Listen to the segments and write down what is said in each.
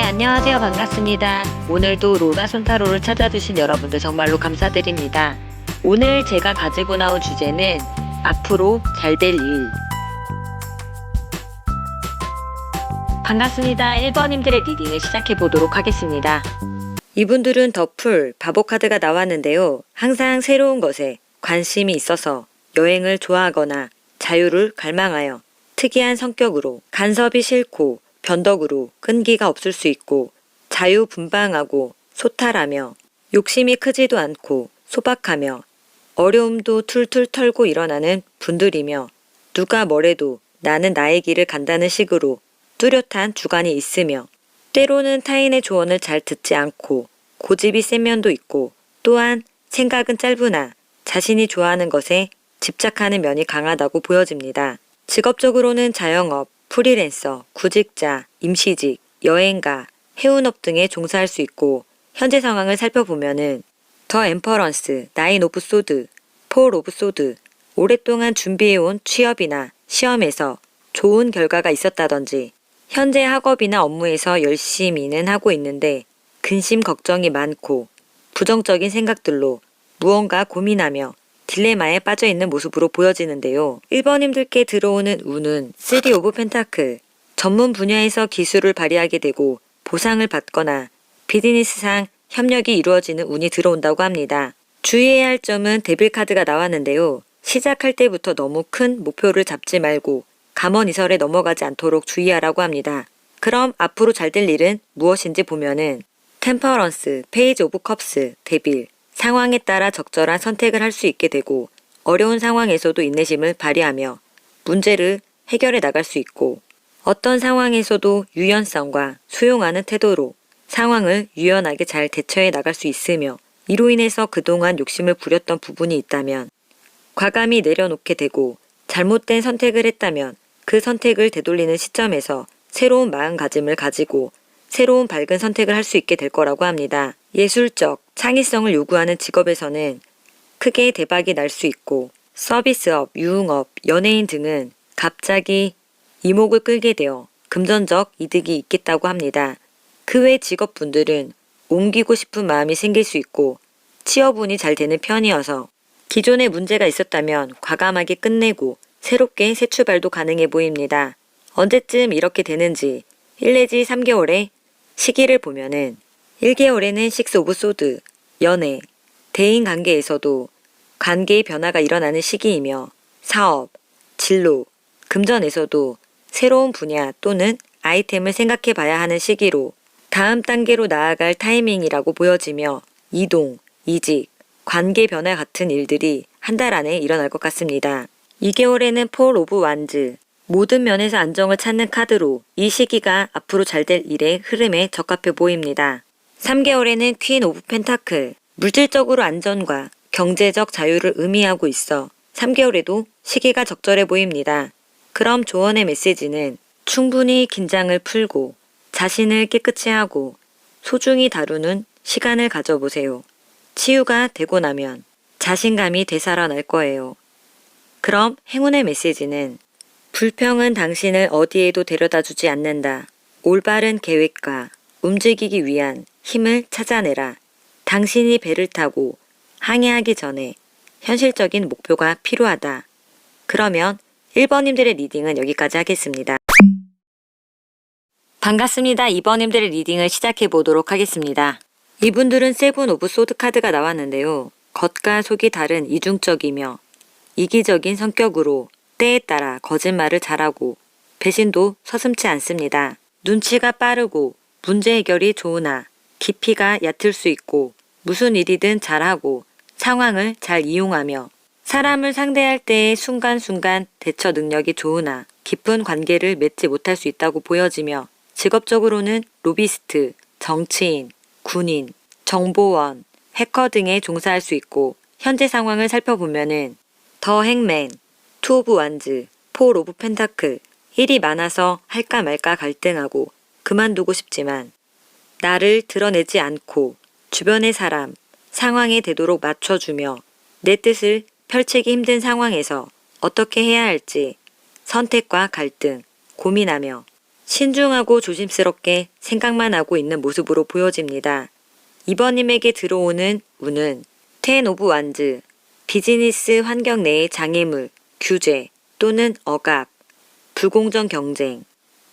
네, 안녕하세요. 반갑습니다. 오늘도 로라 손타로를 찾아주신 여러분들 정말로 감사드립니다. 오늘 제가 가지고 나온 주제는 앞으로 잘 될 일. 반갑습니다. 1번님들의 리딩을 시작해 보도록 하겠습니다. 이분들은 더풀, 바보 카드가 나왔는데요. 항상 새로운 것에 관심이 있어서 여행을 좋아하거나 자유를 갈망하여 특이한 성격으로 간섭이 싫고 변덕으로 끈기가 없을 수 있고 자유분방하고 소탈하며 욕심이 크지도 않고 소박하며 어려움도 툴툴 털고 일어나는 분들이며 누가 뭐래도 나는 나의 길을 간다는 식으로 뚜렷한 주관이 있으며 때로는 타인의 조언을 잘 듣지 않고 고집이 센 면도 있고 또한 생각은 짧으나 자신이 좋아하는 것에 집착하는 면이 강하다고 보여집니다. 직업적으로는 자영업, 프리랜서, 구직자, 임시직, 여행가, 해운업 등에 종사할 수 있고 현재 상황을 살펴보면은 더 엠퍼런스, 나인 오브 소드, 폴 오브 소드, 오랫동안 준비해온 취업이나 시험에서 좋은 결과가 있었다든지 현재 학업이나 업무에서 열심히는 하고 있는데 근심 걱정이 많고 부정적인 생각들로 무언가 고민하며 딜레마에 빠져있는 모습으로 보여지는데요. 1번님들께 들어오는 운은 3 오브 펜타클, 전문 분야에서 기술을 발휘하게 되고 보상을 받거나 비즈니스상 협력이 이루어지는 운이 들어온다고 합니다. 주의해야 할 점은 데빌 카드가 나왔는데요. 시작할 때부터 너무 큰 목표를 잡지 말고 감언이설에 넘어가지 않도록 주의하라고 합니다. 그럼 앞으로 잘 될 일은 무엇인지 보면은 템퍼런스, 페이지 오브 컵스, 데빌, 상황에 따라 적절한 선택을 할 수 있게 되고 어려운 상황에서도 인내심을 발휘하며 문제를 해결해 나갈 수 있고 어떤 상황에서도 유연성과 수용하는 태도로 상황을 유연하게 잘 대처해 나갈 수 있으며 이로 인해서 그동안 욕심을 부렸던 부분이 있다면 과감히 내려놓게 되고 잘못된 선택을 했다면 그 선택을 되돌리는 시점에서 새로운 마음가짐을 가지고 새로운 밝은 선택을 할 수 있게 될 거라고 합니다. 예술적, 창의성을 요구하는 직업에서는 크게 대박이 날 수 있고 서비스업, 유흥업, 연예인 등은 갑자기 이목을 끌게 되어 금전적 이득이 있겠다고 합니다. 그 외 직업분들은 옮기고 싶은 마음이 생길 수 있고 취업운이 잘 되는 편이어서 기존에 문제가 있었다면 과감하게 끝내고 새롭게 새 출발도 가능해 보입니다. 언제쯤 이렇게 되는지 1 내지 3개월의 시기를 보면은 1개월에는 6 오브 소드, 연애, 대인관계에서도 관계의 변화가 일어나는 시기이며 사업, 진로, 금전에서도 새로운 분야 또는 아이템을 생각해 봐야 하는 시기로 다음 단계로 나아갈 타이밍이라고 보여지며 이동, 이직, 관계 변화 같은 일들이 한 달 안에 일어날 것 같습니다. 2개월에는 폴 오브 완즈, 모든 면에서 안정을 찾는 카드로 이 시기가 앞으로 잘 될 일의 흐름에 적합해 보입니다. 3개월에는 퀸 오브 펜타클, 물질적으로 안전과 경제적 자유를 의미하고 있어 3개월에도 시기가 적절해 보입니다. 그럼 조언의 메시지는 충분히 긴장을 풀고 자신을 깨끗이 하고 소중히 다루는 시간을 가져보세요. 치유가 되고 나면 자신감이 되살아날 거예요. 그럼 행운의 메시지는 불평은 당신을 어디에도 데려다 주지 않는다. 올바른 계획과 움직이기 위한 힘을 찾아내라. 당신이 배를 타고 항해하기 전에 현실적인 목표가 필요하다. 그러면 1번님들의 리딩은 여기까지 하겠습니다. 반갑습니다. 2번님들의 리딩을 시작해 보도록 하겠습니다. 이분들은 7 오브 소드 카드가 나왔는데요. 겉과 속이 다른 이중적이며 이기적인 성격으로 때에 따라 거짓말을 잘하고 배신도 서슴지 않습니다. 눈치가 빠르고 문제 해결이 좋으나 깊이가 얕을 수 있고 무슨 일이든 잘하고 상황을 잘 이용하며 사람을 상대할 때의 순간순간 대처 능력이 좋으나 깊은 관계를 맺지 못할 수 있다고 보여지며 직업적으로는 로비스트, 정치인, 군인, 정보원, 해커 등에 종사할 수 있고 현재 상황을 살펴보면은 더 행맨, 2 오브 완즈, 4 오브 펜타클, 일이 많아서 할까 말까 갈등하고 그만두고 싶지만 나를 드러내지 않고 주변의 사람, 상황에 되도록 맞춰주며 내 뜻을 펼치기 힘든 상황에서 어떻게 해야 할지 선택과 갈등, 고민하며 신중하고 조심스럽게 생각만 하고 있는 모습으로 보여집니다. 이번님에게 들어오는 운은 텐 오브 완즈, 비즈니스 환경 내의 장애물, 규제 또는 억압, 불공정 경쟁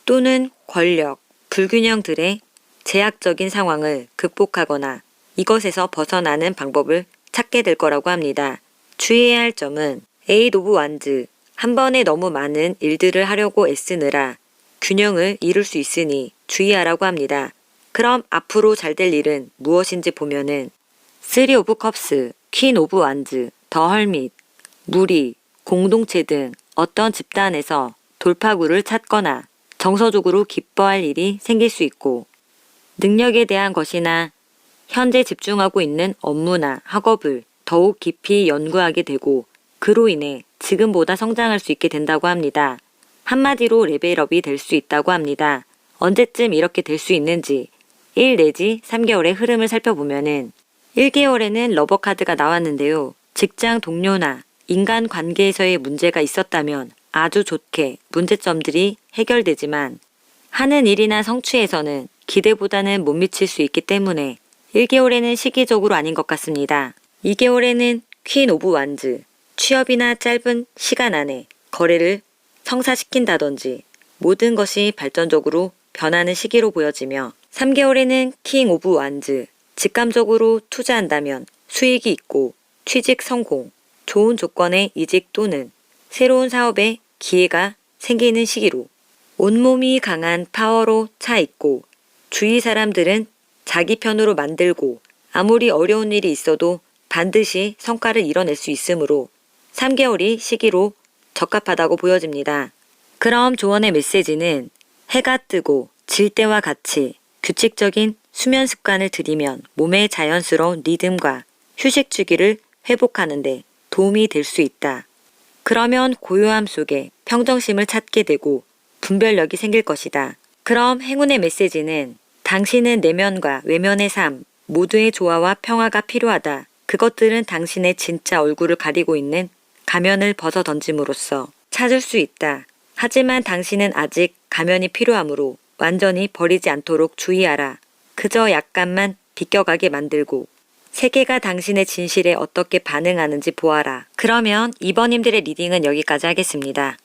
또는 권력, 불균형들의 제약적인 상황을 극복하거나 이것에서 벗어나는 방법을 찾게 될 거라고 합니다. 주의해야 할 점은 에잇 오브 완즈, 한 번에 너무 많은 일들을 하려고 애쓰느라 균형을 잃을 수 있으니 주의하라고 합니다. 그럼 앞으로 잘 될 일은 무엇인지 보면은 3 오브 컵스, 퀸 오브 완즈, 더 헐밋, 무리, 공동체 등 어떤 집단에서 돌파구를 찾거나 정서적으로 기뻐할 일이 생길 수 있고 능력에 대한 것이나 현재 집중하고 있는 업무나 학업을 더욱 깊이 연구하게 되고 그로 인해 지금보다 성장할 수 있게 된다고 합니다. 한마디로 레벨업이 될 수 있다고 합니다. 언제쯤 이렇게 될 수 있는지 1 내지 3개월의 흐름을 살펴보면은 1개월에는 러버 카드가 나왔는데요. 직장 동료나 인간 관계에서의 문제가 있었다면 아주 좋게 문제점들이 해결되지만 하는 일이나 성취에서는 기대보다는 못 미칠 수 있기 때문에 1개월에는 시기적으로 아닌 것 같습니다. 2개월에는 퀸 오브 완즈, 취업이나 짧은 시간 안에 거래를 성사시킨다든지 모든 것이 발전적으로 변하는 시기로 보여지며 3개월에는 킹 오브 완즈, 직감적으로 투자한다면 수익이 있고 취직 성공, 좋은 조건의 이직 또는 새로운 사업에 기회가 생기는 시기로 온몸이 강한 파워로 차 있고 주위 사람들은 자기 편으로 만들고 아무리 어려운 일이 있어도 반드시 성과를 이뤄낼 수 있으므로 3개월이 시기로 적합하다고 보여집니다. 그럼 조언의 메시지는 해가 뜨고 질 때와 같이 규칙적인 수면 습관을 들이면 몸의 자연스러운 리듬과 휴식 주기를 회복하는 데 도움이 될 수 있다. 그러면 고요함 속에 평정심을 찾게 되고 분별력이 생길 것이다. 그럼 행운의 메시지는 당신은 내면과 외면의 삶, 모두의 조화와 평화가 필요하다. 그것들은 당신의 진짜 얼굴을 가리고 있는 가면을 벗어 던짐으로써 찾을 수 있다. 하지만 당신은 아직 가면이 필요하므로 완전히 버리지 않도록 주의하라. 그저 약간만 비껴가게 만들고 세계가 당신의 진실에 어떻게 반응하는지 보아라. 그러면 2번님들의 리딩은 여기까지 하겠습니다.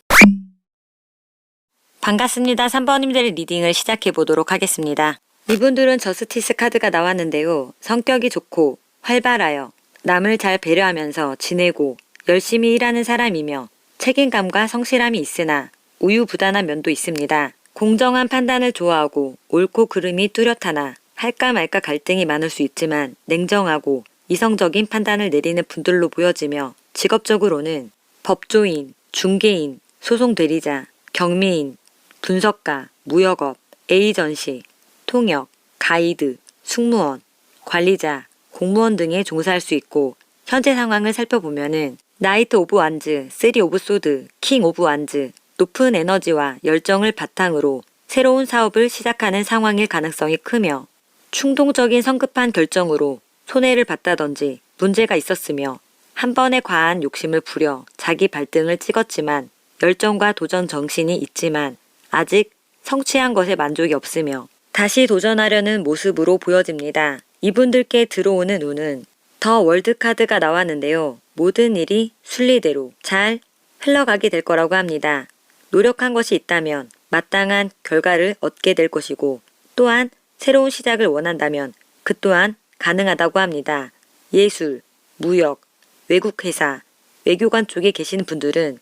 반갑습니다. 3번님들의 리딩을 시작해 보도록 하겠습니다. 이분들은 저스티스 카드가 나왔는데요. 성격이 좋고 활발하여 남을 잘 배려하면서 지내고 열심히 일하는 사람이며 책임감과 성실함이 있으나 우유부단한 면도 있습니다. 공정한 판단을 좋아하고 옳고 그름이 뚜렷하나 할까 말까 갈등이 많을 수 있지만 냉정하고 이성적인 판단을 내리는 분들로 보여지며 직업적으로는 법조인, 중개인, 소송대리자, 경미인, 분석가, 무역업, 에이전시, 통역, 가이드, 승무원, 관리자, 공무원 등에 종사할 수 있고 현재 상황을 살펴보면은 나이트 오브 완즈, 3 오브 소드, 킹 오브 완즈, 높은 에너지와 열정을 바탕으로 새로운 사업을 시작하는 상황일 가능성이 크며 충동적인 성급한 결정으로 손해를 봤다든지 문제가 있었으며 한 번의 과한 욕심을 부려 자기 발등을 찍었지만 열정과 도전 정신이 있지만 아직 성취한 것에 만족이 없으며 다시 도전하려는 모습으로 보여집니다. 이분들께 들어오는 운은 더 월드 카드가 나왔는데요. 모든 일이 순리대로 잘 흘러가게 될 거라고 합니다. 노력한 것이 있다면 마땅한 결과를 얻게 될 것이고 또한 새로운 시작을 원한다면 그 또한 가능하다고 합니다. 예술, 무역, 외국회사, 외교관 쪽에 계시는 분들은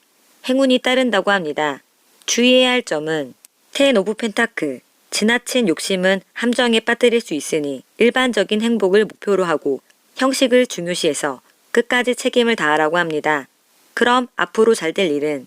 행운이 따른다고 합니다. 주의해야 할 점은 10 오브 펜타클, 지나친 욕심은 함정에 빠뜨릴 수 있으니 일반적인 행복을 목표로 하고 형식을 중요시해서 끝까지 책임을 다하라고 합니다. 그럼 앞으로 잘 될 일은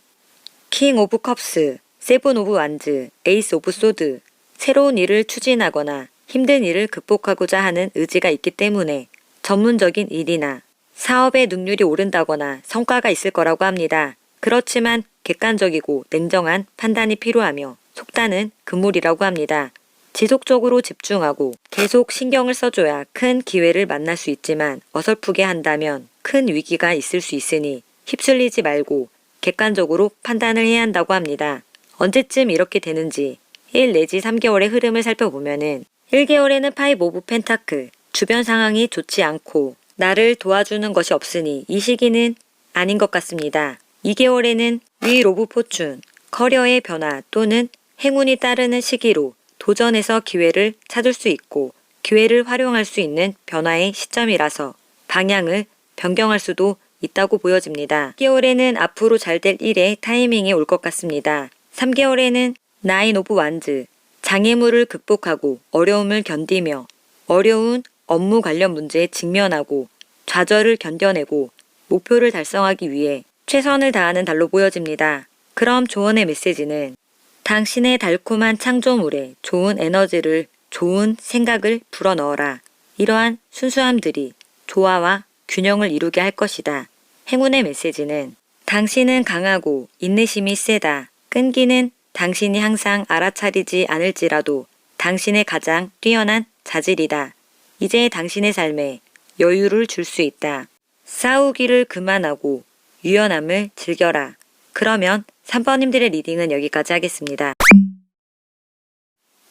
킹 오브 컵스, 7 오브 완즈, 에이스 오브 소드, 새로운 일을 추진하거나 힘든 일을 극복하고자 하는 의지가 있기 때문에 전문적인 일이나 사업의 능률이 오른다거나 성과가 있을 거라고 합니다. 그렇지만 객관적이고 냉정한 판단이 필요하며 속단은 금물이라고 합니다. 지속적으로 집중하고 계속 신경을 써줘야 큰 기회를 만날 수 있지만 어설프게 한다면 큰 위기가 있을 수 있으니 휩쓸리지 말고 객관적으로 판단을 해야 한다고 합니다. 언제쯤 이렇게 되는지 1 내지 3개월의 흐름을 살펴보면은 1개월에는 5 오브 펜타클, 주변 상황이 좋지 않고 나를 도와주는 것이 없으니 이 시기는 아닌 것 같습니다. 2개월에는 윌 오브 포춘, 커리어의 변화 또는 행운이 따르는 시기로 도전에서 기회를 찾을 수 있고 기회를 활용할 수 있는 변화의 시점이라서 방향을 변경할 수도 있다고 보여집니다. 6개월에는 앞으로 잘 될 일의 타이밍이 올 것 같습니다. 3개월에는 9 오브 완즈, 장애물을 극복하고 어려움을 견디며 어려운 업무 관련 문제에 직면하고 좌절을 견뎌내고 목표를 달성하기 위해 최선을 다하는 달로 보여집니다. 그럼 조언의 메시지는 당신의 달콤한 창조물에 좋은 에너지를, 좋은 생각을 불어넣어라. 이러한 순수함들이 조화와 균형을 이루게 할 것이다. 행운의 메시지는 당신은 강하고 인내심이 세다. 끈기는 당신이 항상 알아차리지 않을지라도 당신의 가장 뛰어난 자질이다. 이제 당신의 삶에 여유를 줄 수 있다. 싸우기를 그만하고 유연함을 즐겨라. 그러면 3번님들의 리딩은 여기까지 하겠습니다.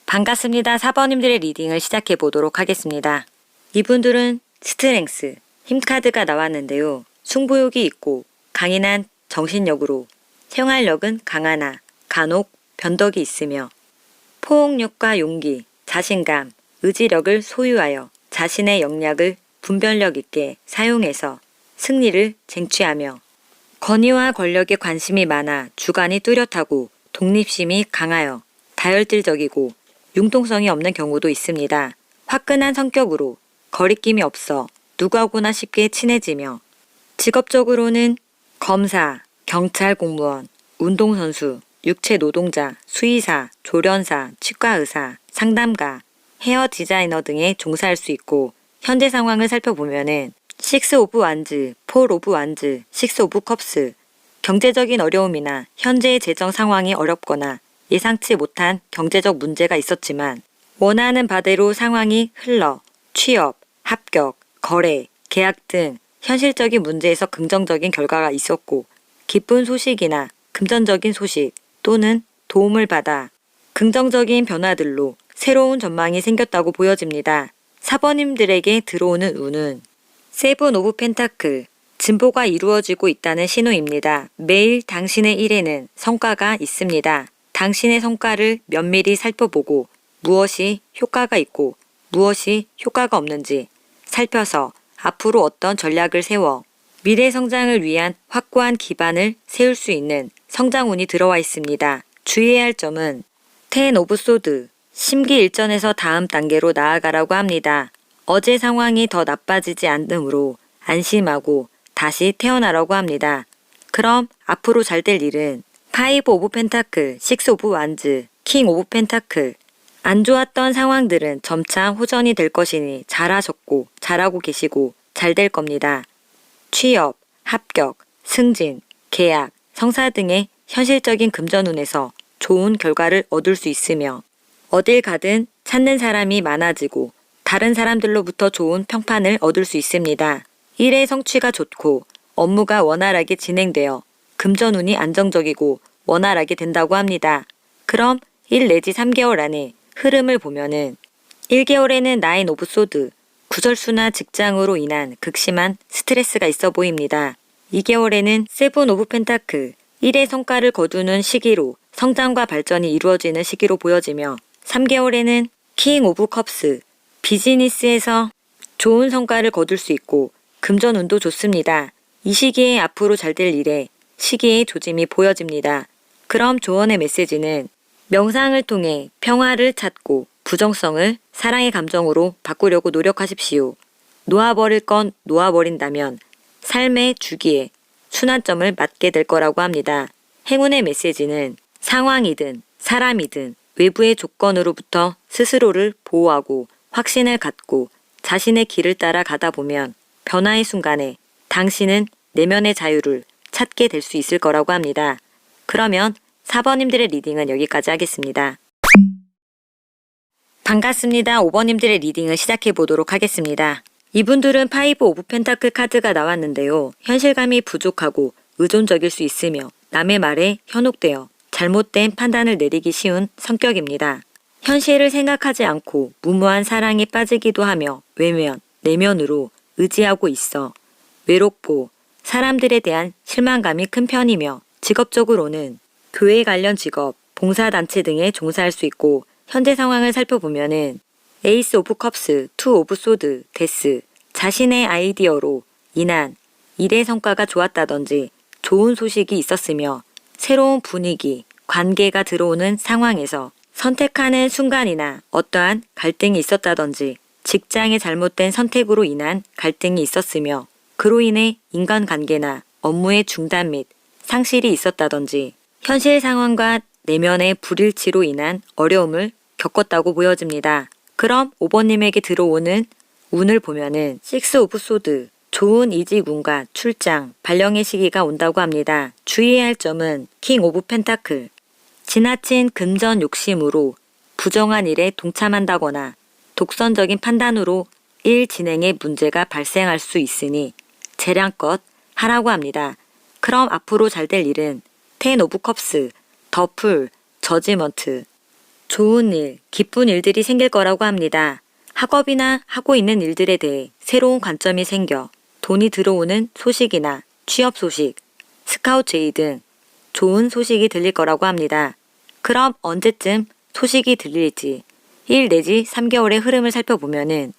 반갑습니다. 4번님들의 리딩을 시작해 보도록 하겠습니다. 이분들은 스트렝스, 힘 카드가 나왔는데요. 승부욕이 있고 강인한 정신력으로 생활력은 강하나 간혹 변덕이 있으며 포옹력과 용기, 자신감, 의지력을 소유하여 자신의 역량을 분별력 있게 사용해서 승리를 쟁취하며 권위와 권력에 관심이 많아 주관이 뚜렷하고 독립심이 강하여 다혈질적이고 융통성이 없는 경우도 있습니다. 화끈한 성격으로 거리낌이 없어 누구하고나 쉽게 친해지며 직업적으로는 검사, 경찰 공무원, 운동선수, 육체 노동자, 수의사, 조련사, 치과의사, 상담가, 헤어 디자이너 등에 종사할 수 있고 현재 상황을 살펴보면은 6 오브 완즈, 4 오브 완즈, 6 오브 컵스, 경제적인 어려움이나 현재의 재정 상황이 어렵거나 예상치 못한 경제적 문제가 있었지만 원하는 바대로 상황이 흘러 취업, 합격, 거래, 계약 등 현실적인 문제에서 긍정적인 결과가 있었고 기쁜 소식이나 금전적인 소식 또는 도움을 받아 긍정적인 변화들로 새로운 전망이 생겼다고 보여집니다. 4번님들에게 들어오는 운은 7 오브 펜타클, 진보가 이루어지고 있다는 신호입니다. 매일 당신의 일에는 성과가 있습니다. 당신의 성과를 면밀히 살펴보고 무엇이 효과가 있고 무엇이 효과가 없는지 살펴서 앞으로 어떤 전략을 세워 미래 성장을 위한 확고한 기반을 세울 수 있는 성장운이 들어와 있습니다. 주의해야 할 점은 10 오브 소드, 심기일전에서 다음 단계로 나아가라고 합니다. 어제 상황이 더 나빠지지 않으므로 안심하고 다시 태어나라고 합니다. 그럼 앞으로 잘 될 일은 5 오브 펜타클, 6 오브 완즈, 킹 오브 펜타클. 안 좋았던 상황들은 점차 호전이 될 것이니 잘하셨고 잘하고 계시고 잘 될 겁니다. 취업, 합격, 승진, 계약, 성사 등의 현실적인 금전운에서 좋은 결과를 얻을 수 있으며 어딜 가든 찾는 사람이 많아지고 다른 사람들로부터 좋은 평판을 얻을 수 있습니다. 일의 성취가 좋고 업무가 원활하게 진행되어 금전운이 안정적이고 원활하게 된다고 합니다. 그럼 1 내지 3개월 안에 흐름을 보면은 1개월에는 9 오브 소드, 구설수나 직장으로 인한 극심한 스트레스가 있어 보입니다. 2개월에는 7 오브 펜타클, 일의 성과를 거두는 시기로 성장과 발전이 이루어지는 시기로 보여지며 3개월에는 킹 오브 컵스, 비즈니스에서 좋은 성과를 거둘 수 있고 금전운도 좋습니다. 이 시기에 앞으로 잘 될 일에 시기의 조짐이 보여집니다. 그럼 조언의 메시지는 명상을 통해 평화를 찾고 부정성을 사랑의 감정으로 바꾸려고 노력하십시오. 놓아버릴 건 놓아버린다면 삶의 주기에 순환점을 맞게 될 거라고 합니다. 행운의 메시지는 상황이든 사람이든 외부의 조건으로부터 스스로를 보호하고 확신을 갖고 자신의 길을 따라 가다 보면 변화의 순간에 당신은 내면의 자유를 찾게 될 수 있을 거라고 합니다. 그러면 4번님들의 리딩은 여기까지 하겠습니다. 반갑습니다. 5번님들의 리딩을 시작해 보도록 하겠습니다. 이분들은 5 오브 펜타클 카드가 나왔는데요. 현실감이 부족하고 의존적일 수 있으며 남의 말에 현혹되어 잘못된 판단을 내리기 쉬운 성격입니다. 현실을 생각하지 않고 무모한 사랑에 빠지기도 하며 외면, 내면으로 의지하고 있어 외롭고 사람들에 대한 실망감이 큰 편이며 직업적으로는 교회 관련 직업, 봉사단체 등에 종사할 수 있고 현재 상황을 살펴보면은 에이스 오브 컵스, 투 오브 소드, 데스, 자신의 아이디어로 인한 일의 성과가 좋았다든지 좋은 소식이 있었으며 새로운 분위기, 관계가 들어오는 상황에서 선택하는 순간이나 어떠한 갈등이 있었다든지 직장의 잘못된 선택으로 인한 갈등이 있었으며 그로 인해 인간관계나 업무의 중단 및 상실이 있었다든지 현실 상황과 내면의 불일치로 인한 어려움을 겪었다고 보여집니다. 그럼 5번님에게 들어오는 운을 보면은 6 오브 소드, 좋은 이직운과 출장, 발령의 시기가 온다고 합니다. 주의해야 할 점은 킹 오브 펜타클, 지나친 금전 욕심으로 부정한 일에 동참한다거나 독선적인 판단으로 일 진행에 문제가 발생할 수 있으니 재량껏 하라고 합니다. 그럼 앞으로 잘 될 일은 10 오브 컵스, 더풀, 저지먼트, 좋은 일, 기쁜 일들이 생길 거라고 합니다. 학업이나 하고 있는 일들에 대해 새로운 관점이 생겨 돈이 들어오는 소식이나 취업 소식, 스카우트 제의 등 좋은 소식이 들릴 거라고 합니다. 그럼 언제쯤 소식이 들릴지 1 내지 3개월의 흐름을 살펴보면은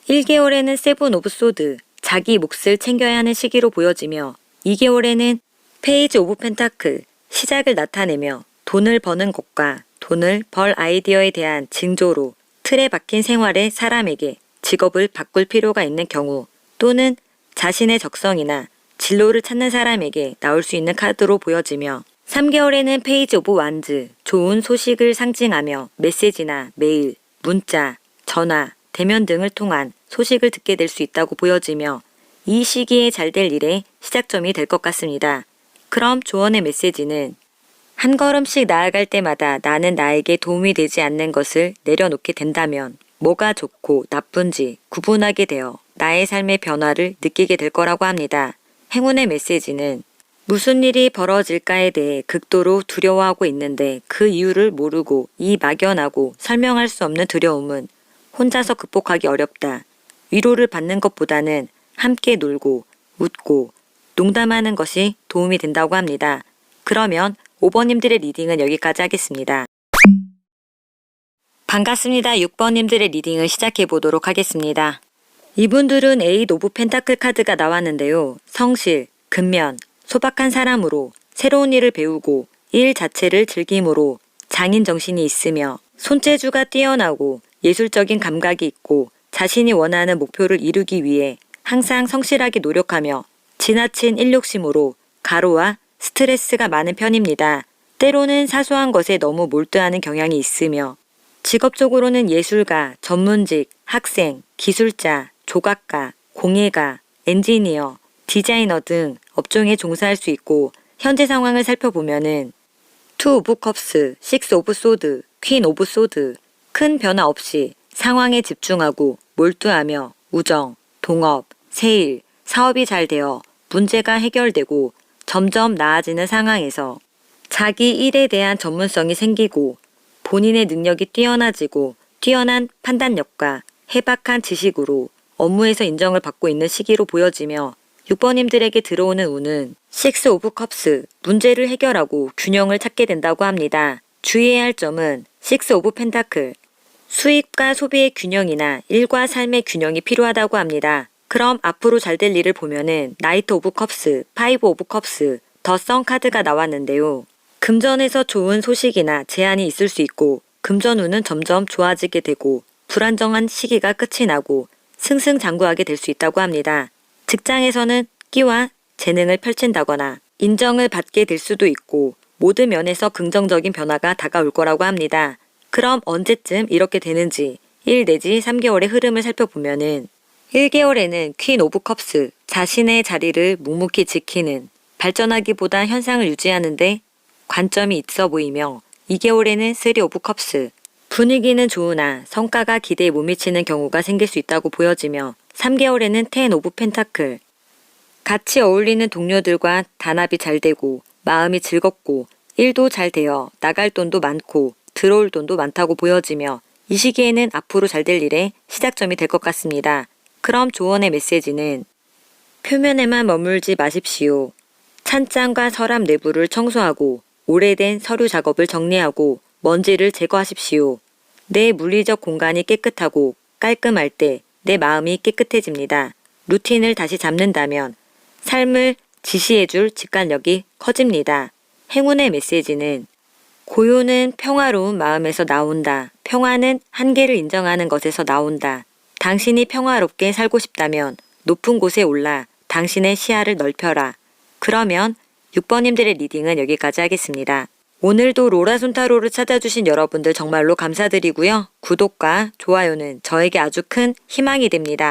1개월에는 세븐 오브 소드, 자기 몫을 챙겨야 하는 시기로 보여지며 2개월에는 페이지 오브 펜타클, 시작을 나타내며 돈을 버는 것과 돈을 벌 아이디어에 대한 징조로 틀에 박힌 생활의 사람에게 직업을 바꿀 필요가 있는 경우 또는 자신의 적성이나 진로를 찾는 사람에게 나올 수 있는 카드로 보여지며 3개월에는 페이지 오브 완즈, 좋은 소식을 상징하며 메시지나 메일, 문자, 전화, 대면 등을 통한 소식을 듣게 될 수 있다고 보여지며 이 시기에 잘 될 일의 시작점이 될 것 같습니다. 그럼 조언의 메시지는 한 걸음씩 나아갈 때마다 나는 나에게 도움이 되지 않는 것을 내려놓게 된다면 뭐가 좋고 나쁜지 구분하게 되어 나의 삶의 변화를 느끼게 될 거라고 합니다. 행운의 메시지는 무슨 일이 벌어질까에 대해 극도로 두려워하고 있는데 그 이유를 모르고 이 막연하고 설명할 수 없는 두려움은 혼자서 극복하기 어렵다. 위로를 받는 것보다는 함께 놀고 웃고 농담하는 것이 도움이 된다고 합니다. 그러면 5번님들의 리딩은 여기까지 하겠습니다. 반갑습니다. 6번님들의 리딩을 시작해 보도록 하겠습니다. 이분들은 8 오브 펜타클 카드가 나왔는데요. 성실, 근면, 소박한 사람으로 새로운 일을 배우고 일 자체를 즐김으로 장인 정신이 있으며 손재주가 뛰어나고 예술적인 감각이 있고 자신이 원하는 목표를 이루기 위해 항상 성실하게 노력하며 지나친 일욕심으로 가로와 스트레스가 많은 편입니다. 때로는 사소한 것에 너무 몰두하는 경향이 있으며 직업적으로는 예술가, 전문직, 학생, 기술자, 조각가, 공예가, 엔지니어, 디자이너 등 업종에 종사할 수 있고 현재 상황을 살펴보면은 2 오브 컵스, 6 오브 소드, 퀸 오브 소드 큰 변화 없이 상황에 집중하고 몰두하며 우정, 동업, 세일, 사업이 잘 되어 문제가 해결되고 점점 나아지는 상황에서 자기 일에 대한 전문성이 생기고 본인의 능력이 뛰어나지고 뛰어난 판단력과 해박한 지식으로 업무에서 인정을 받고 있는 시기로 보여지며 6번님들에게 들어오는 운은 6 오브 컵스, 문제를 해결하고 균형을 찾게 된다고 합니다. 주의해야 할 점은 6 오브 펜타클, 수입과 소비의 균형이나 일과 삶의 균형이 필요하다고 합니다. 그럼 앞으로 잘 될 일을 보면은 나이트 오브 컵스, 5 오브 컵스, 더 선 카드가 나왔는데요. 금전에서 좋은 소식이나 제안이 있을 수 있고 금전운은 점점 좋아지게 되고 불안정한 시기가 끝이 나고 승승장구하게 될 수 있다고 합니다. 직장에서는 끼와 재능을 펼친다거나 인정을 받게 될 수도 있고 모든 면에서 긍정적인 변화가 다가올 거라고 합니다. 그럼 언제쯤 이렇게 되는지 1 내지 3개월의 흐름을 살펴보면은 1개월에는 퀸 오브 컵스, 자신의 자리를 묵묵히 지키는 발전하기보다 현상을 유지하는데 관점이 있어 보이며 2개월에는 3 오브 컵스, 분위기는 좋으나 성과가 기대에 못 미치는 경우가 생길 수 있다고 보여지며 3개월에는 10 오브 펜타클, 같이 어울리는 동료들과 단합이 잘 되고 마음이 즐겁고 일도 잘 되어 나갈 돈도 많고 들어올 돈도 많다고 보여지며 이 시기에는 앞으로 잘 될 일의 시작점이 될 것 같습니다. 그럼 조언의 메시지는 표면에만 머물지 마십시오. 찬장과 서랍 내부를 청소하고 오래된 서류 작업을 정리하고 먼지를 제거하십시오. 내 물리적 공간이 깨끗하고 깔끔할 때 내 마음이 깨끗해집니다. 루틴을 다시 잡는다면 삶을 지시해줄 직관력이 커집니다. 행운의 메시지는 고요는 평화로운 마음에서 나온다. 평화는 한계를 인정하는 것에서 나온다. 당신이 평화롭게 살고 싶다면 높은 곳에 올라 당신의 시야를 넓혀라. 그러면 6번님들의 리딩은 여기까지 하겠습니다. 오늘도 로라손타로를 찾아주신 여러분들 정말로 감사드리고요. 구독과 좋아요는 저에게 아주 큰 희망이 됩니다.